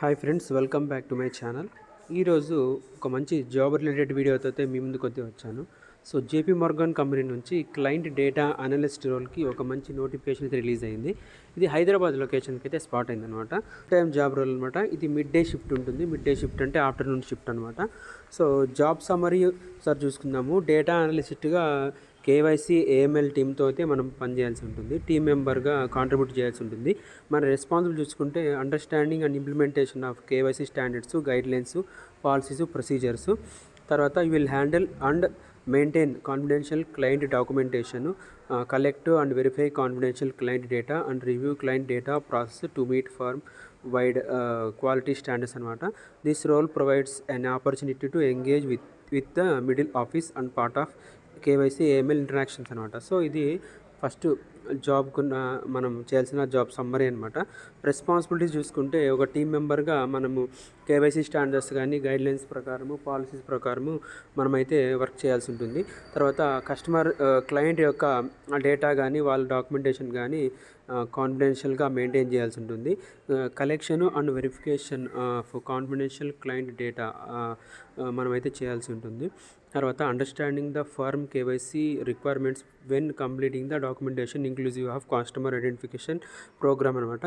Hi friends, welcome back to my channel. ఈరోజు ఒక మంచి జాబ్ రిలేటెడ్ వీడియోతో అయితే మీ ముందుకు వచ్చాను. సో జేపీ మార్గన్ కంపెనీ నుంచి క్లయింట్ డేటా అనలిస్ట్ రోల్కి ఒక మంచి నోటిఫికేషన్ అయితే రిలీజ్ అయింది. ఇది హైదరాబాద్ లొకేషన్కి అయితే స్పాట్ అయిందనమాట. టైం జాబ్ రోల్ అనమాట. ఇది మిడ్ డే షిఫ్ట్ ఉంటుంది. మిడ్ డే షిఫ్ట్ అంటే ఆఫ్టర్నూన్ షిఫ్ట్ అనమాట. సో జాబ్ సమ్మరీ సార్ చూసుకుందాము. డేటా అనలిస్ట్గా కేవైసీ ఏఎంఎల్ టీమ్తో అయితే మనం పనిచేయాల్సి ఉంటుంది. టీమ్ మెంబర్గా కాంట్రిబ్యూట్ చేయాల్సి ఉంటుంది. మన రెస్పాన్సిబుల్ చూసుకుంటే understanding and implementation of KYC standards, guidelines, policies, procedures. తర్వాత you will handle and maintain confidential client documentation, collect and verify confidential client data and review client data process to meet firm wide quality standards అనమాట. This role provides an opportunity to engage with the middle office and part of KYC AML interactions అనమాట. So ఇది first జాబ్కు మనం చేయాల్సిన job summary అనమాట. Responsibilities చూసుకుంటే ఒక team మెంబర్గా మనము కేవైసీ స్టాండర్డ్స్ కానీ గైడ్లైన్స్ ప్రకారము, పాలసీస్ ప్రకారము మనమైతే వర్క్ చేయాల్సి ఉంటుంది. తర్వాత కస్టమర్ క్లయింట్ యొక్క డేటా కానీ వాళ్ళ డాక్యుమెంటేషన్ కానీ కాన్ఫిడెన్షియల్గా మెయింటైన్ చేయాల్సి ఉంటుంది. Collection and verification of confidential client data మనమైతే చేయాల్సి ఉంటుంది. తర్వాత understanding the firm KYC requirements when completing the documentation inclusive of customer identification programme అనమాట.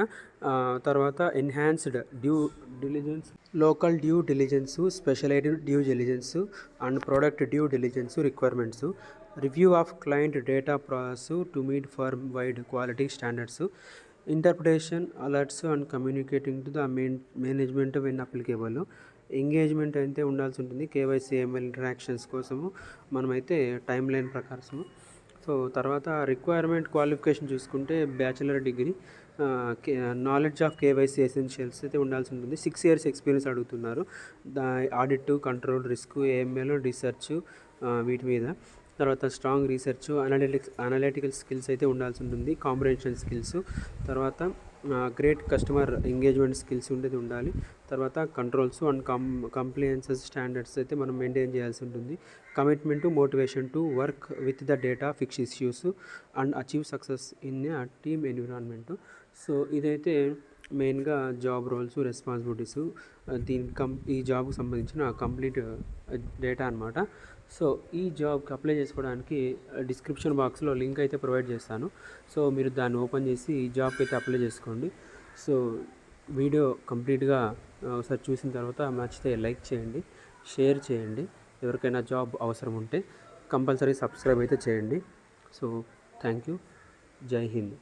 తర్వాత enhanced due diligence, local due diligence, specialised due diligence and product due diligence requirements, review of client data process to meet firm wide quality standards, interpretation alerts and communicating to the management when applicable. Engagement అయితే ఉండాల్సి ఉంటుంది KYC AML interactions కోసము మనమైతే time line ప్రకారము. So తర్వాత requirement qualification చూసుకుంటే bachelor degree, knowledge of KYC essentials అయితే ఉండాల్సి ఉంటుంది. 6 years ఎక్స్పీరియన్స్ అడుగుతున్నారు. Audit, control, risk, AML, research వీటి మీద. తర్వాత స్ట్రాంగ్ రీసెర్చ్, అనలిటికల్ స్కిల్స్ అయితే ఉండాల్సి ఉంటుంది. కాంప్రిహెన్షన్ స్కిల్స్, తర్వాత గ్రేట్ కస్టమర్ ఎంగేజ్మెంట్ స్కిల్స్ ఉండేది ఉండాలి. తర్వాత కంట్రోల్స్ అండ్ కంప్లయన్సెస్ స్టాండర్డ్స్ అయితే మనం మెయింటైన్ చేయాల్సి ఉంటుంది. Commitment, motivation to work with the data, fix issues and achieve success in a team environment. So ఇదైతే మెయిన్గా జాబ్ రోల్స్, రెస్పాన్సిబిలిటీస్, ఈ జాబ్కి సంబంధించిన కంప్లీట్ డేటా అనమాట. సో ఈ జాబ్కి అప్లై చేసుకోవడానికి డిస్క్రిప్షన్ బాక్స్లో లింక్ అయితే ప్రొవైడ్ చేస్తాను. సో మీరు దాన్ని ఓపెన్ చేసి ఈ జాబ్కి అయితే అప్లై చేసుకోండి. సో వీడియో కంప్లీట్గా ఒకసారి చూసిన తర్వాత నచ్చితే లైక్ చేయండి, షేర్ చేయండి. ఎవరికైనా జాబ్ అవసరం ఉంటే కంపల్సరీ సబ్స్క్రైబ్ అయితే చేయండి. So thank you. జై హింద్.